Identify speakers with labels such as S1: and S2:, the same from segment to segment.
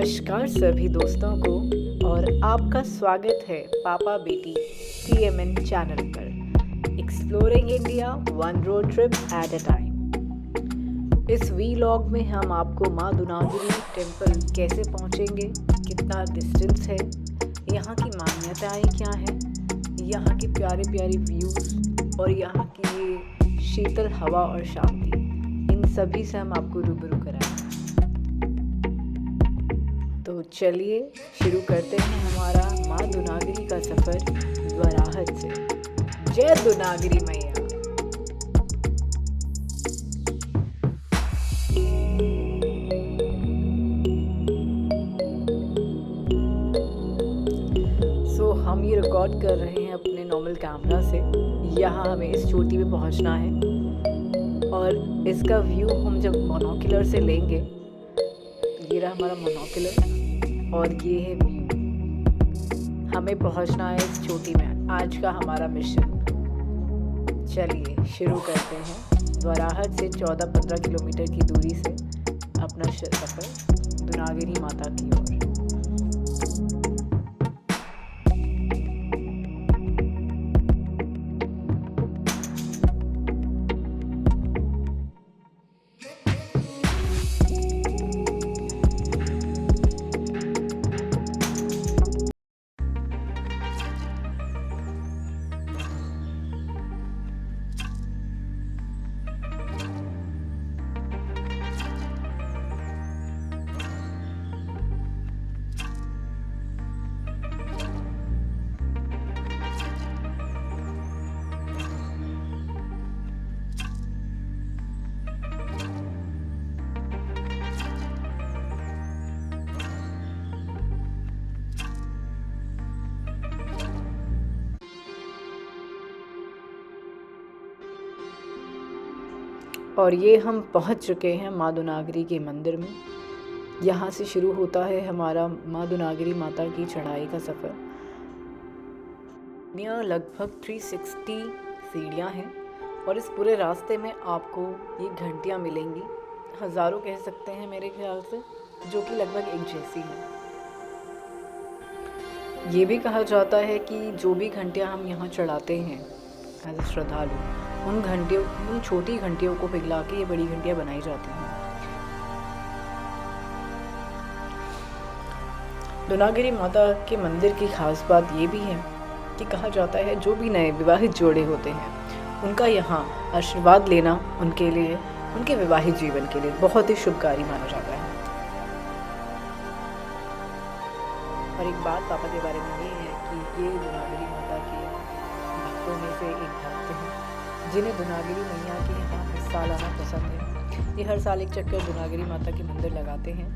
S1: नमस्कार सभी दोस्तों को और आपका स्वागत है पापा बेटी TMN चैनल पर exploring India one road trip at a time. इस वीलॉग में हम आपको माँ दुनागिरी टेम्पल कैसे पहुँचेंगे, कितना डिस्टेंस है, यहाँ की मान्यताएं क्या हैं, यहाँ के प्यारे प्यारे व्यूज़ और यहाँ की ये शीतल हवा और शांति, इन सभी से हम आपको रूबरू कराएंगे। तो चलिए शुरू करते हैं हमारा माँ दुनागिरी का सफ़र द्वाराहट से। जय दुनागिरी मैया। हम ये रिकॉर्ड कर रहे हैं अपने नॉर्मल कैमरा से। यहाँ हमें इस चोटी पे पहुँचना है और इसका व्यू हम जब मोनोकुलर से लेंगे, ये रहा हमारा मोनोकुलर और ये है व्यू। हमें पहुंचना है इस चोटी में, आज का हमारा मिशन। चलिए शुरू करते हैं द्वाराहट से 14-15 किलोमीटर की दूरी से अपना सफ़र दुनागिरी माता की ओर। और ये हम पहुंच चुके हैं माँ दुनागिरी के मंदिर में। यहाँ से शुरू होता है हमारा माँ दुनागिरी माता की चढ़ाई का सफ़र। यहाँ लगभग 360 सीढ़ियाँ हैं और इस पूरे रास्ते में आपको ये घंटियाँ मिलेंगी, हज़ारों कह सकते हैं मेरे ख्याल से, जो कि लगभग एक जैसी हैं। ये भी कहा जाता है कि जो भी घंटियाँ हम यहाँ चढ़ाते हैं एज ए श्रद्धालु, उन छोटी घंटियों को पिघला के ये बड़ी घंटियाँ बनाई जाती हैं। दुनागिरी माता के मंदिर की खास बात ये भी है कि कहा जाता है जो भी नए विवाहित जोड़े होते हैं, उनका यहाँ आशीर्वाद लेना उनके लिए, उनके विवाहित जीवन के लिए बहुत ही शुभकारी माना जाता है। और एक बात पापा के बारे में ये है कि ये दुनागिरी माता के भक्तों में से एक भक्त हैं जिन्हें दुनागिरी मैया के यहाँ हिस्सा लाना पसंद है। ये हर साल एक चक्कर दुनागिरी माता के मंदिर लगाते हैं।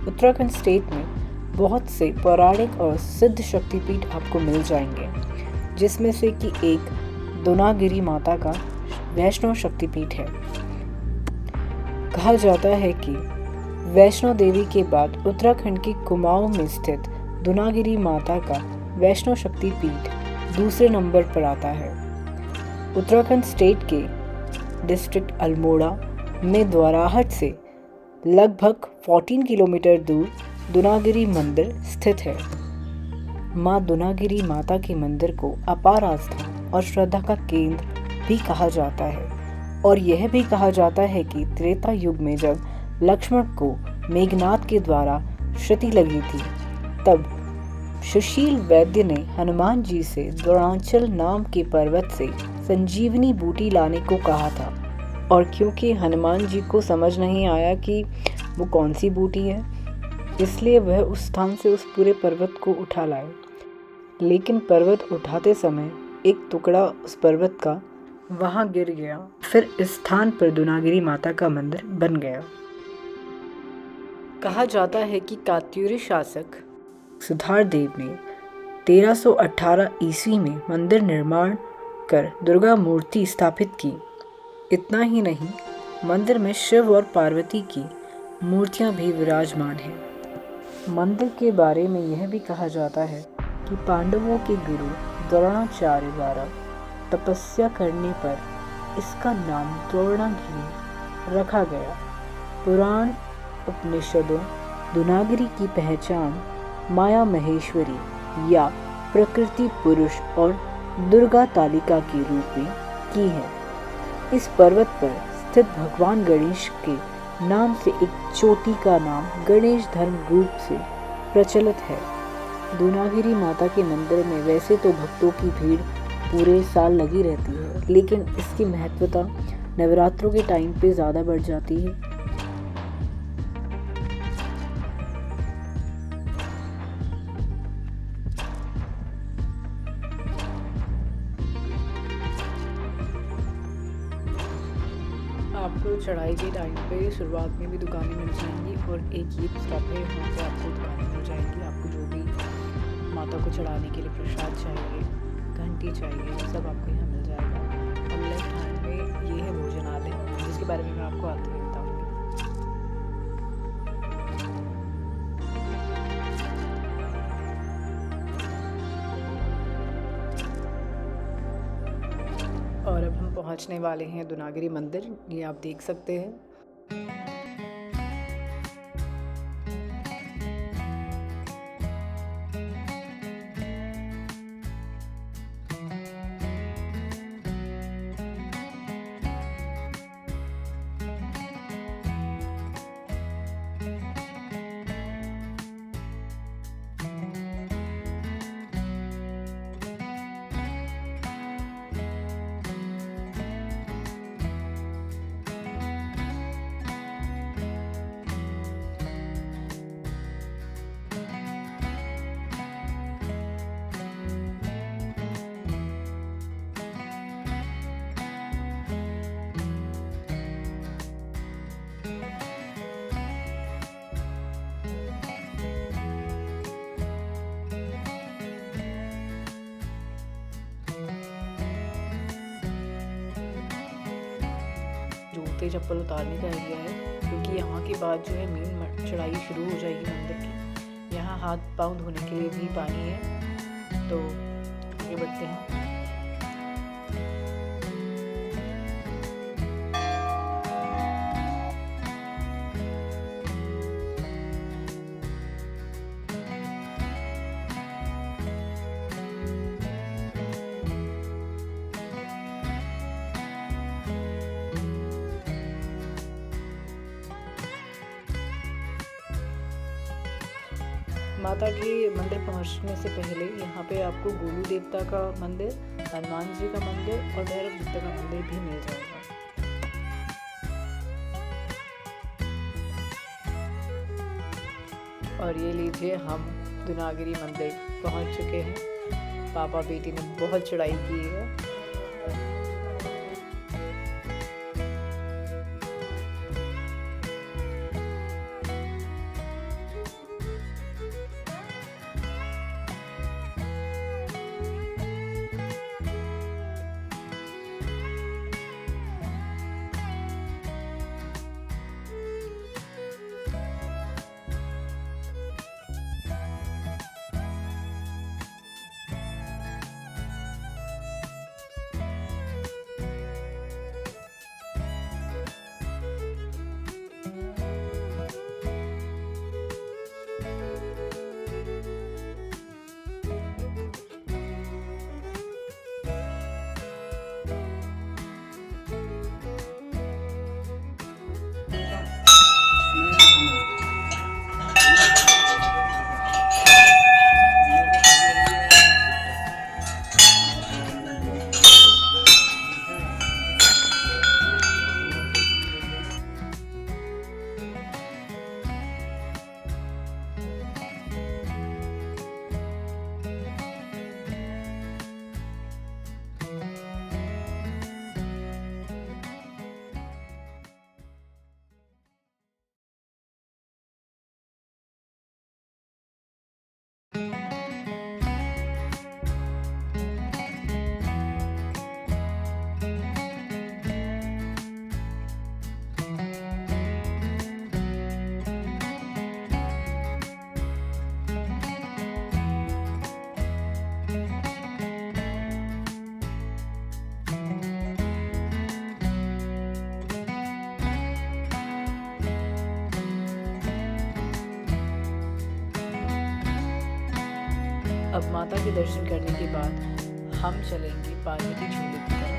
S1: उत्तराखंड स्टेट में बहुत से पौराणिक और सिद्ध शक्तिपीठ आपको मिल जाएंगे, जिसमें से कि एक दुनागिरी माता का वैष्णो शक्तिपीठ है। कहा जाता है कि वैष्णो देवी के बाद उत्तराखंड की कुमाऊं में स्थित दुनागिरी माता का वैष्णो शक्तिपीठ दूसरे नंबर पर आता है। उत्तराखंड स्टेट के डिस्ट्रिक्ट अल्मोड़ा में द्वाराहट से लगभग 14 किलोमीटर दूर दुनागिरी मंदिर स्थित है। माँ दुनागिरी माता के मंदिर को अपार आस्था और श्रद्धा का केंद्र भी कहा जाता है और यह भी कहा जाता है कि त्रेता युग में जब लक्ष्मण को मेघनाद के द्वारा क्षति लगी थी, तब सुशील वैद्य ने हनुमान जी से द्रोणाचल नाम के पर्वत से संजीवनी बूटी लाने को कहा था। और क्योंकि हनुमान जी को समझ नहीं आया कि वो कौन सी बूटी है, इसलिए वह उस स्थान से उस पूरे पर्वत को उठा लाए। लेकिन पर्वत उठाते समय एक टुकड़ा उस पर्वत का वहाँ गिर गया। फिर इस स्थान पर दुनागिरी माता का मंदिर बन गया। कहा जाता है कि कात्यूरी शासक सुधारदेव ने 1318 ईस्वी में मंदिर निर्माण कर दुर्गा मूर्ति स्थापित की। इतना ही नहीं, मंदिर में शिव और पार्वती की मूर्तियां भी विराजमान हैं। मंदिर के बारे में यह भी कहा जाता है कि पांडवों के गुरु द्रोणाचार्य द्वारा तपस्या करने पर इसका नाम द्रोणागिरी रखा गया। पुराण उपनिषदों दुनागिरी की पहचान माया महेश्वरी या प्रकृति पुरुष और दुर्गा तालिका के रूप में की है। इस पर्वत पर स्थित भगवान गणेश के नाम से एक चोटी का नाम गणेश धर्म रूप से प्रचलित है। दुनागिरी माता के मंदिर में वैसे तो भक्तों की भीड़ पूरे साल लगी रहती है, लेकिन इसकी महत्वता नवरात्रों के टाइम पे ज़्यादा बढ़ जाती है। आपको चढ़ाई के टाइम पे शुरुआत में भी दुकानें मिल जाएंगी और एक ये स्टॉप है, यहाँ पे आपको दुकानें मिल जाएंगी। आपको जो भी माता को चढ़ाने के लिए प्रसाद चाहिए, घंटी चाहिए, सब आपको यहाँ मिल जाएगा। और लेफ्ट हैंड में ये है भोजनालय, जिसके बारे में मैं आपको आते हुए बताऊँगी। और अब हम पहुंचने वाले हैं दुनागिरी मंदिर, ये आप देख सकते हैं। जूते चप्पल उतारने का एरिया है, क्योंकि यहाँ के बाद जो है मेन चढ़ाई शुरू हो जाएगी मंदिर की। यहाँ हाथ पाँव धोने के लिए भी पानी है, तो आगे बढ़ते हैं। माता के मंदिर पहुंचने से पहले यहाँ पे आपको गोलू देवता का मंदिर, हनुमान जी का मंदिर और भैरव देवता का मंदिर भी मिल जाएगा। और ये लीजिए, हम दुनागिरी मंदिर पहुंच चुके हैं। पापा बेटी ने बहुत चढ़ाई की है। अब माता के दर्शन करने के बाद हम चलेंगे पार्वती झूले की तरफ।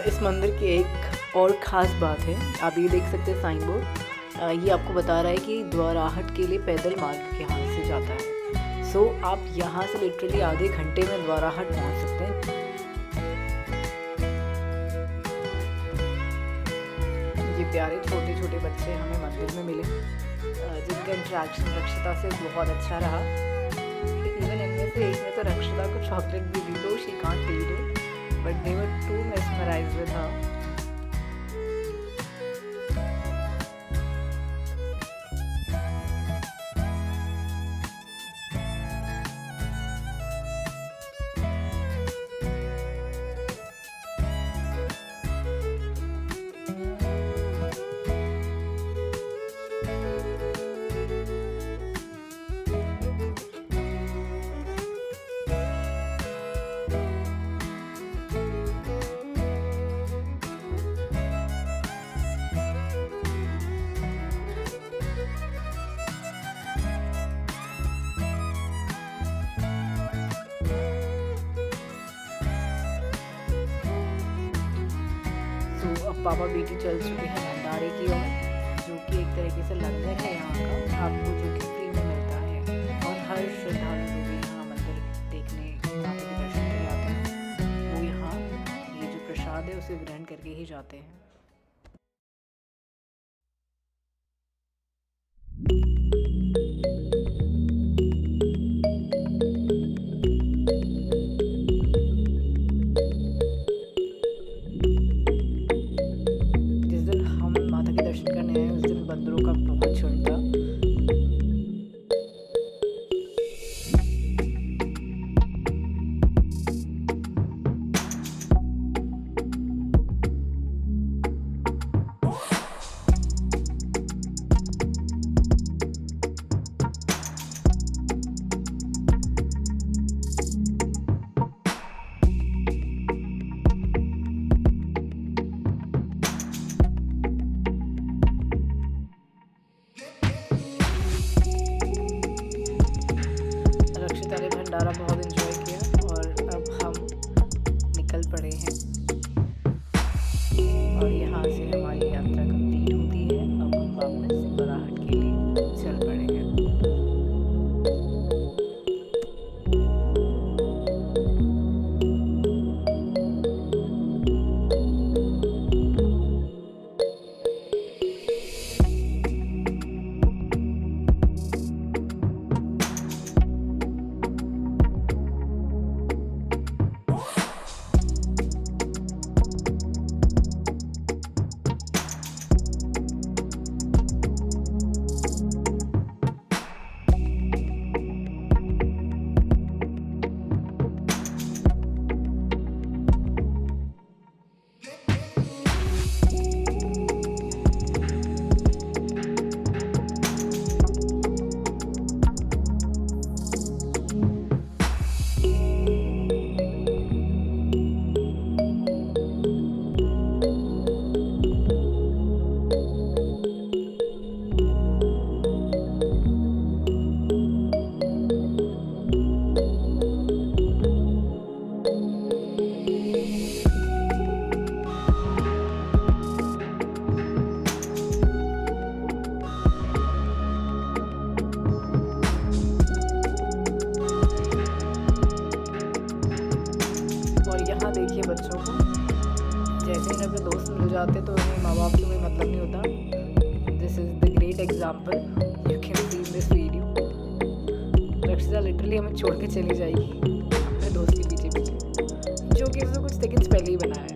S1: इस मंदिर की एक और ख़ास बात है, आप ये देख सकते हैं साइन बोर्ड, ये आपको बता रहा है कि द्वाराहट के लिए पैदल मार्ग यहाँ से जाता है। सो आप यहाँ से लिटरली आधे घंटे में द्वाराहट पहुँच सकते हैं। ये प्यारे छोटे छोटे बच्चे हमें मंदिर में मिले, जिनका इंटरेक्शन रक्षिता से बहुत अच्छा रहा। इवन इनमें से एक ने तो रक्षिता को चॉकलेट भी दी, दो she can't eat it, but they were too mesmerized with her. अब पापा बेटी चल चुके हैं भंडारे की ओर, जो कि एक तरीके से लंगर है यहाँ का, आपको जो कि फ्री में मिलता है। और हर श्रद्धालु जो भी यहाँ मंदिर देखने माता के दर्शन के लिए आते हैं, वो यहाँ ये जो प्रसाद है उसे ग्रहण करके ही जाते हैं। बंदरों का बहुत झुंड था। भंडारा बहुत एंजॉय किया और अब हम निकल पड़े हैं और यहाँ से हमारी यात्रा कंप्लीट होती है। अब हम वापस द्वाराहट के लिए चल पड़ेंगे। अपने दोस्त मिल जाते तो उन्हें माँ बाप से कोई मतलब नहीं होता। This is the great example you can see in this video. रक्षिता लिटरली हमें छोड़ के चली जाएगी अपने दोस्त के पीछे पीछे, जो कि उसने कुछ सेकंड्स पहले ही बनाया है।